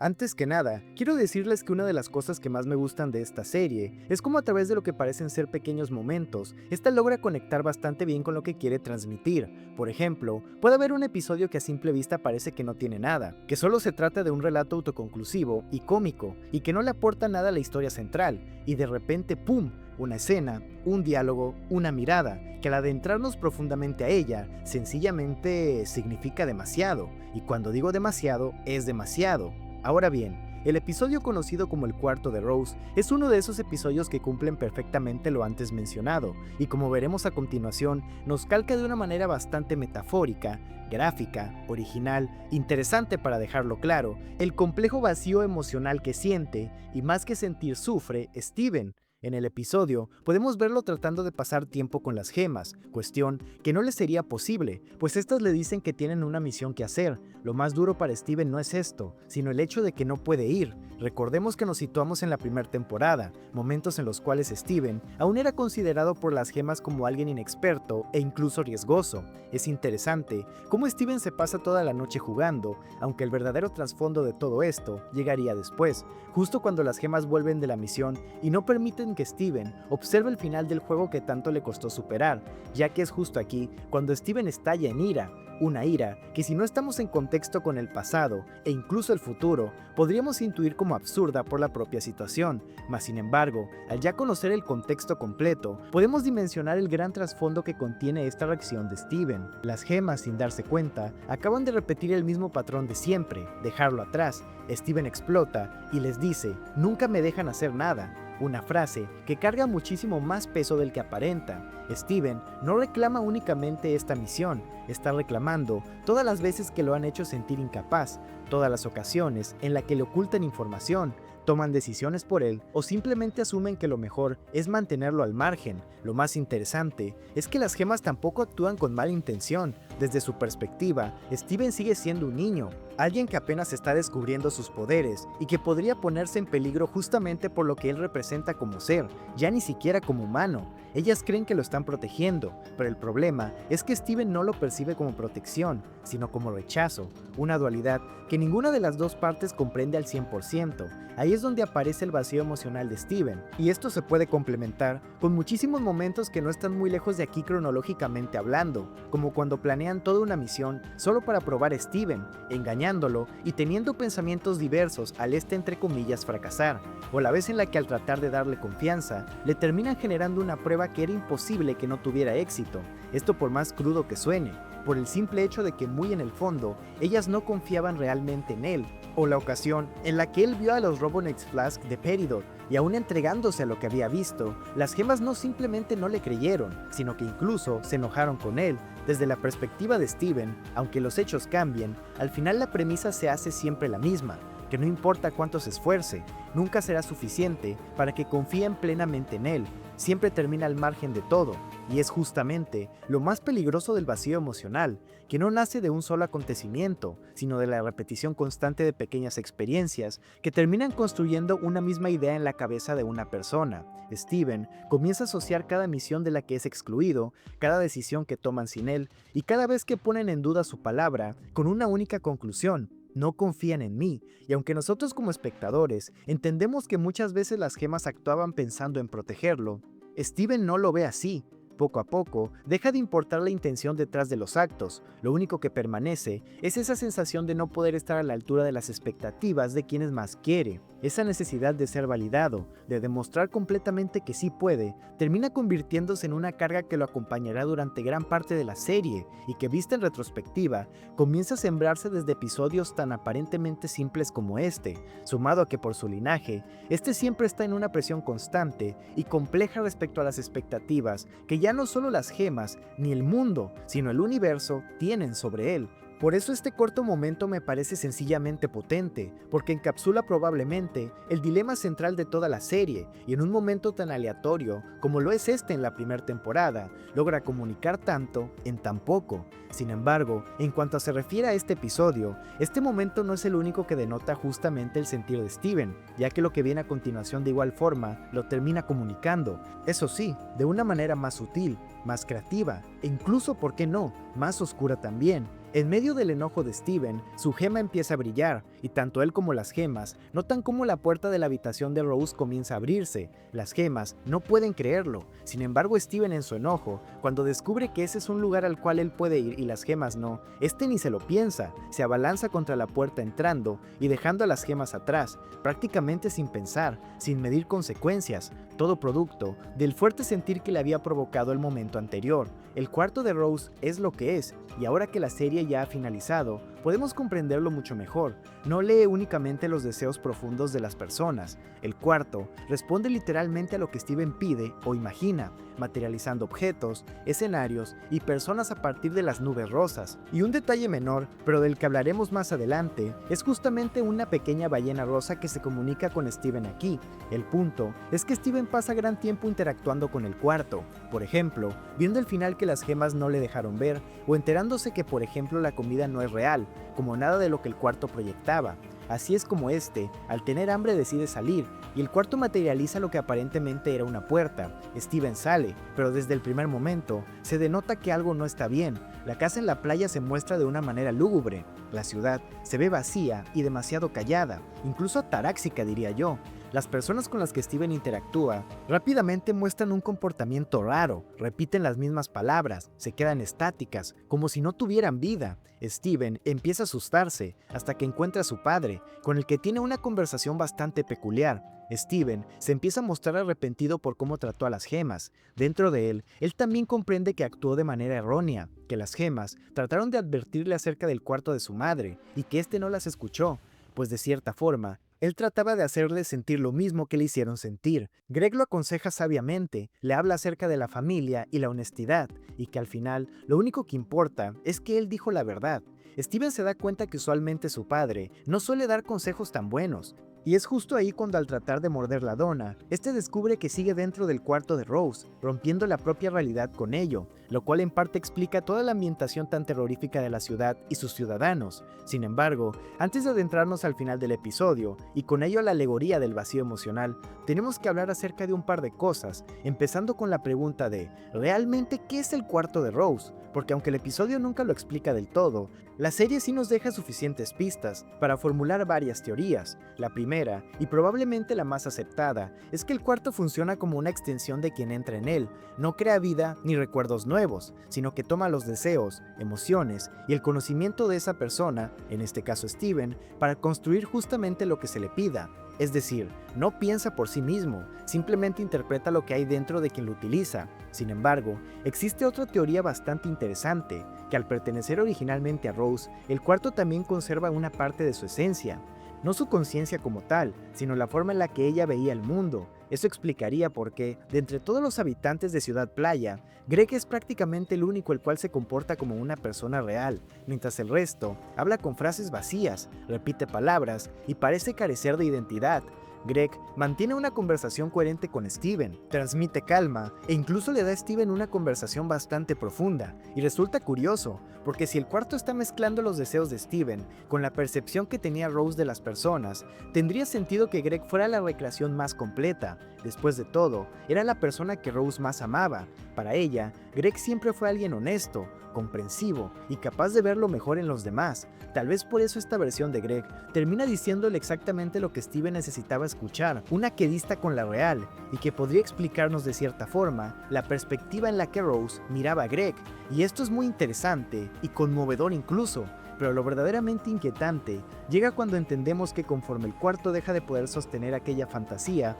Antes que nada, quiero decirles que una de las cosas que más me gustan de esta serie es cómo a través de lo que parecen ser pequeños momentos, esta logra conectar bastante bien con lo que quiere transmitir. Por ejemplo, puede haber un episodio que a simple vista parece que no tiene nada, que solo se trata de un relato autoconclusivo y cómico, y que no le aporta nada a la historia central, y de repente ¡pum!, una escena, un diálogo, una mirada, que al adentrarnos profundamente a ella, sencillamente significa demasiado, y cuando digo demasiado, es demasiado. Ahora bien, el episodio conocido como el cuarto de Rose es uno de esos episodios que cumplen perfectamente lo antes mencionado, y como veremos a continuación, nos calca de una manera bastante metafórica, gráfica, original, interesante para dejarlo claro, el complejo vacío emocional que siente, y más que sentir sufre, Steven. En el episodio, podemos verlo tratando de pasar tiempo con las gemas, cuestión que no le sería posible, pues estas le dicen que tienen una misión que hacer. Lo más duro para Steven no es esto, sino el hecho de que no puede ir. Recordemos que nos situamos en la primera temporada, momentos en los cuales Steven aún era considerado por las gemas como alguien inexperto e incluso riesgoso. Es interesante cómo Steven se pasa toda la noche jugando, aunque el verdadero trasfondo de todo esto llegaría después, justo cuando las gemas vuelven de la misión y no permiten que Steven observe el final del juego que tanto le costó superar, ya que es justo aquí cuando Steven estalla en ira, una ira que si no estamos en contexto con el pasado e incluso el futuro, podríamos intuir como absurda por la propia situación, mas sin embargo, al ya conocer el contexto completo, podemos dimensionar el gran trasfondo que contiene esta reacción de Steven. Las gemas, sin darse cuenta, acaban de repetir el mismo patrón de siempre, dejarlo atrás. Steven explota y les dice, nunca me dejan hacer nada. Una frase que carga muchísimo más peso del que aparenta. Steven no reclama únicamente esta misión, está reclamando todas las veces que lo han hecho sentir incapaz, todas las ocasiones en las que le ocultan información, toman decisiones por él o simplemente asumen que lo mejor es mantenerlo al margen. Lo más interesante es que las gemas tampoco actúan con mala intención. Desde su perspectiva, Steven sigue siendo un niño, alguien que apenas está descubriendo sus poderes y que podría ponerse en peligro justamente por lo que él representa como ser, ya ni siquiera como humano. Ellas creen que lo están protegiendo, pero el problema es que Steven no lo percibe como protección, sino como rechazo, una dualidad que ninguna de las dos partes comprende al 100%. Ahí es donde aparece el vacío emocional de Steven, y esto se puede complementar con muchísimos momentos que no están muy lejos de aquí cronológicamente hablando, como cuando planean toda una misión solo para probar a Steven, engañándolo y teniendo pensamientos diversos al entre comillas fracasar, o la vez en la que al tratar de darle confianza, le terminan generando una prueba que era imposible que no tuviera éxito, esto por más crudo que suene, por el simple hecho de que muy en el fondo, ellas no confiaban realmente en él, o la ocasión en la que él vio a los Robonex Flask de Peridot, y aún entregándose a lo que había visto, las gemas no simplemente no le creyeron, sino que incluso se enojaron con él. Desde la perspectiva de Steven, aunque los hechos cambien, al final la premisa se hace siempre la misma, que no importa cuánto se esfuerce, nunca será suficiente para que confíen plenamente en él, siempre termina al margen de todo, y es justamente lo más peligroso del vacío emocional, que no nace de un solo acontecimiento, sino de la repetición constante de pequeñas experiencias que terminan construyendo una misma idea en la cabeza de una persona. Steven comienza a asociar cada misión de la que es excluido, cada decisión que toman sin él, y cada vez que ponen en duda su palabra, con una única conclusión: no confían en mí, y aunque nosotros como espectadores entendemos que muchas veces las gemas actuaban pensando en protegerlo, Steven no lo ve así. Poco a poco, deja de importar la intención detrás de los actos, lo único que permanece es esa sensación de no poder estar a la altura de las expectativas de quienes más quiere. Esa necesidad de ser validado, de demostrar completamente que sí puede, termina convirtiéndose en una carga que lo acompañará durante gran parte de la serie y que, vista en retrospectiva, comienza a sembrarse desde episodios tan aparentemente simples como este, sumado a que por su linaje, este siempre está en una presión constante y compleja respecto a las expectativas que ya no solo las gemas, ni el mundo, sino el universo tienen sobre él. Por eso este corto momento me parece sencillamente potente, porque encapsula probablemente el dilema central de toda la serie, y en un momento tan aleatorio como lo es este en la primera temporada, logra comunicar tanto en tan poco. Sin embargo, en cuanto se refiere a este episodio, este momento no es el único que denota justamente el sentido de Steven, ya que lo que viene a continuación de igual forma lo termina comunicando, eso sí, de una manera más sutil, más creativa, e incluso, ¿por qué no?, más oscura también. En medio del enojo de Steven, su gema empieza a brillar, y tanto él como las gemas notan cómo la puerta de la habitación de Rose comienza a abrirse. Las gemas no pueden creerlo. Sin embargo, Steven, en su enojo, cuando descubre que ese es un lugar al cual él puede ir y las gemas no, este ni se lo piensa, se abalanza contra la puerta entrando y dejando a las gemas atrás, prácticamente sin pensar, sin medir consecuencias, todo producto del fuerte sentir que le había provocado el momento anterior. El cuarto de Rose es lo que es, y ahora que la serie ya ha finalizado, podemos comprenderlo mucho mejor. No lee únicamente los deseos profundos de las personas. El cuarto responde literalmente a lo que Steven pide o imagina, materializando objetos, escenarios y personas a partir de las nubes rosas. Y un detalle menor, pero del que hablaremos más adelante, es justamente una pequeña ballena rosa que se comunica con Steven aquí. El punto es que Steven pasa gran tiempo interactuando con el cuarto, por ejemplo, viendo el final que las gemas no le dejaron ver, o enterándose que por ejemplo la comida no es real, como nada de lo que el cuarto proyectaba. Así es como al tener hambre, decide salir, y el cuarto materializa lo que aparentemente era una puerta. Steven sale, pero desde el primer momento se denota que algo no está bien. La casa en la playa se muestra de una manera lúgubre. La ciudad se ve vacía y demasiado callada, incluso ataráxica diría yo. Las personas con las que Steven interactúa rápidamente muestran un comportamiento raro, repiten las mismas palabras, se quedan estáticas, como si no tuvieran vida. Steven empieza a asustarse hasta que encuentra a su padre, con el que tiene una conversación bastante peculiar. Steven se empieza a mostrar arrepentido por cómo trató a las gemas. Dentro de él también comprende que actuó de manera errónea, que las gemas trataron de advertirle acerca del cuarto de su madre y que éste no las escuchó, pues de cierta forma, él trataba de hacerle sentir lo mismo que le hicieron sentir. Greg lo aconseja sabiamente, le habla acerca de la familia y la honestidad, y que al final lo único que importa es que él dijo la verdad. Steven se da cuenta que usualmente su padre no suele dar consejos tan buenos, y es justo ahí cuando al tratar de morder la dona, este descubre que sigue dentro del cuarto de Rose, rompiendo la propia realidad con ello, lo cual en parte explica toda la ambientación tan terrorífica de la ciudad y sus ciudadanos. Sin embargo, antes de adentrarnos al final del episodio, y con ello a la alegoría del vacío emocional, tenemos que hablar acerca de un par de cosas, empezando con la pregunta de ¿realmente qué es el cuarto de Rose? Porque aunque el episodio nunca lo explica del todo, la serie sí nos deja suficientes pistas para formular varias teorías. La primera, y probablemente la más aceptada, es que el cuarto funciona como una extensión de quien entra en él, no crea vida ni recuerdos nuevos, sino que toma los deseos, emociones y el conocimiento de esa persona, en este caso Steven, para construir justamente lo que se le pida. Es decir, no piensa por sí mismo, simplemente interpreta lo que hay dentro de quien lo utiliza. Sin embargo, existe otra teoría bastante interesante, que al pertenecer originalmente a Rose, el cuarto también conserva una parte de su esencia. No su conciencia como tal, sino la forma en la que ella veía el mundo. Eso explicaría por qué, de entre todos los habitantes de Ciudad Playa, Greg es prácticamente el único el cual se comporta como una persona real, mientras el resto habla con frases vacías, repite palabras y parece carecer de identidad. Greg mantiene una conversación coherente con Steven, transmite calma e incluso le da a Steven una conversación bastante profunda. Y resulta curioso, porque si el cuarto está mezclando los deseos de Steven con la percepción que tenía Rose de las personas, tendría sentido que Greg fuera la recreación más completa. Después de todo, era la persona que Rose más amaba. Para ella, Greg siempre fue alguien honesto, comprensivo y capaz de ver lo mejor en los demás. Tal vez por eso esta versión de Greg termina diciéndole exactamente lo que Steven necesitaba escuchar, una que dista con la real y que podría explicarnos de cierta forma la perspectiva en la que Rose miraba a Greg. Y esto es muy interesante y conmovedor incluso. Pero lo verdaderamente inquietante llega cuando entendemos que conforme el cuarto deja de poder sostener aquella fantasía,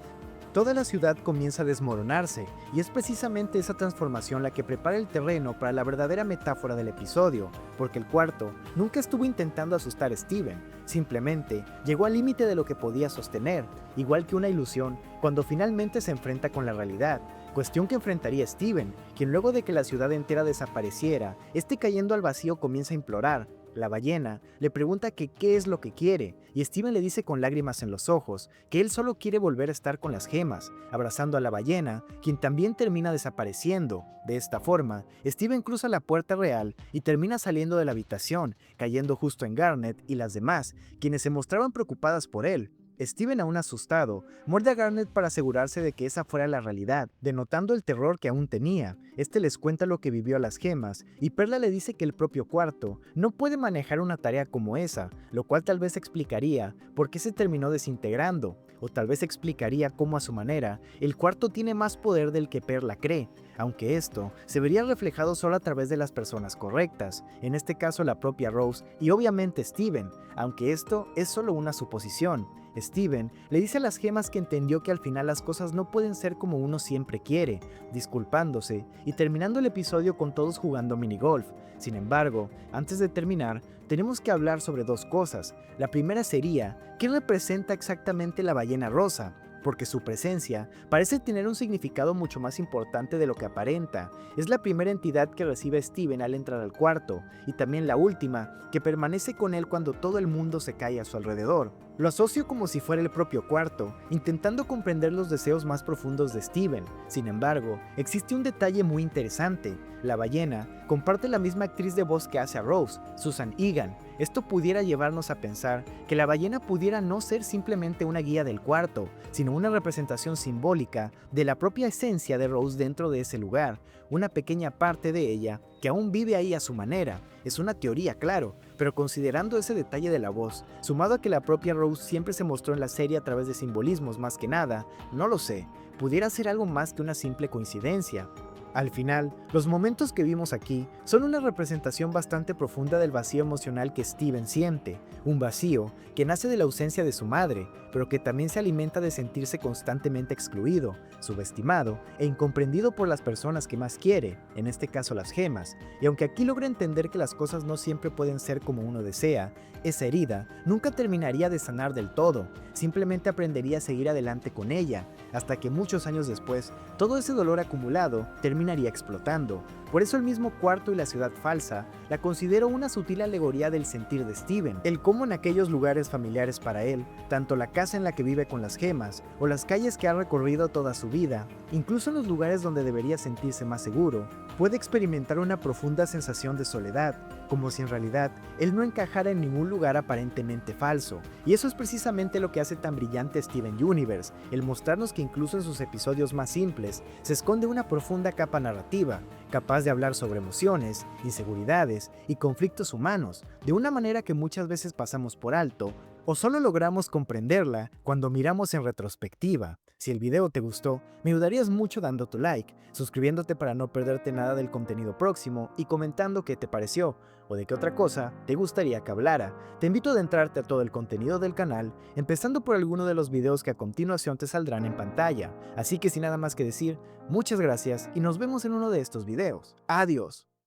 toda la ciudad comienza a desmoronarse, y es precisamente esa transformación la que prepara el terreno para la verdadera metáfora del episodio, porque el cuarto nunca estuvo intentando asustar a Steven, simplemente llegó al límite de lo que podía sostener, igual que una ilusión cuando finalmente se enfrenta con la realidad, cuestión que enfrentaría Steven, quien luego de que la ciudad entera desapareciera, cayendo al vacío comienza a implorar. La ballena le pregunta que qué es lo que quiere, y Steven le dice con lágrimas en los ojos que él solo quiere volver a estar con las gemas, abrazando a la ballena, quien también termina desapareciendo. De esta forma, Steven cruza la puerta real y termina saliendo de la habitación, cayendo justo en Garnet y las demás, quienes se mostraban preocupadas por él. Steven, aún asustado, muerde a Garnet para asegurarse de que esa fuera la realidad, denotando el terror que aún tenía. Este les cuenta lo que vivió a las gemas, y Perla le dice que el propio cuarto no puede manejar una tarea como esa, lo cual tal vez explicaría por qué se terminó desintegrando, o tal vez explicaría cómo a su manera el cuarto tiene más poder del que Perla cree, aunque esto se vería reflejado solo a través de las personas correctas, en este caso la propia Rose y obviamente Steven, aunque esto es solo una suposición. Steven le dice a las gemas que entendió que al final las cosas no pueden ser como uno siempre quiere, disculpándose y terminando el episodio con todos jugando minigolf. Sin embargo, antes de terminar, tenemos que hablar sobre dos cosas. La primera sería, ¿qué representa exactamente la ballena rosa? Porque su presencia parece tener un significado mucho más importante de lo que aparenta. Es la primera entidad que recibe Steven al entrar al cuarto, y también la última, que permanece con él cuando todo el mundo se cae a su alrededor. Lo asocio como si fuera el propio cuarto, intentando comprender los deseos más profundos de Steven. Sin embargo, existe un detalle muy interesante. La ballena comparte la misma actriz de voz que hace a Rose, Susan Egan. Esto pudiera llevarnos a pensar que la ballena pudiera no ser simplemente una guía del cuarto, sino una representación simbólica de la propia esencia de Rose dentro de ese lugar, una pequeña parte de ella que aún vive ahí a su manera. Es una teoría, claro, pero considerando ese detalle de la voz, sumado a que la propia Rose siempre se mostró en la serie a través de simbolismos más que nada, no lo sé, pudiera ser algo más que una simple coincidencia. Al final, los momentos que vimos aquí son una representación bastante profunda del vacío emocional que Steven siente, un vacío que nace de la ausencia de su madre, pero que también se alimenta de sentirse constantemente excluido, subestimado e incomprendido por las personas que más quiere, en este caso las gemas, y aunque aquí logra entender que las cosas no siempre pueden ser como uno desea, esa herida nunca terminaría de sanar del todo, simplemente aprendería a seguir adelante con ella, hasta que muchos años después, todo ese dolor acumulado terminaría explotando. Por eso el mismo cuarto y la ciudad falsa la considero una sutil alegoría del sentir de Steven, el cómo en aquellos lugares familiares para él, tanto la casa en la que vive con las gemas, o las calles que ha recorrido toda su vida, incluso en los lugares donde debería sentirse más seguro, puede experimentar una profunda sensación de soledad, como si en realidad él no encajara en ningún lugar aparentemente falso. Y eso es precisamente lo que hace tan brillante Steven Universe, el mostrarnos que incluso en sus episodios más simples se esconde una profunda capa narrativa, capaz de hablar sobre emociones, inseguridades y conflictos humanos, de una manera que muchas veces pasamos por alto o solo logramos comprenderla cuando miramos en retrospectiva. Si el video te gustó, me ayudarías mucho dando tu like, suscribiéndote para no perderte nada del contenido próximo y comentando qué te pareció o de qué otra cosa te gustaría que hablara. Te invito a adentrarte a todo el contenido del canal, empezando por alguno de los videos que a continuación te saldrán en pantalla. Así que sin nada más que decir, muchas gracias y nos vemos en uno de estos videos. Adiós.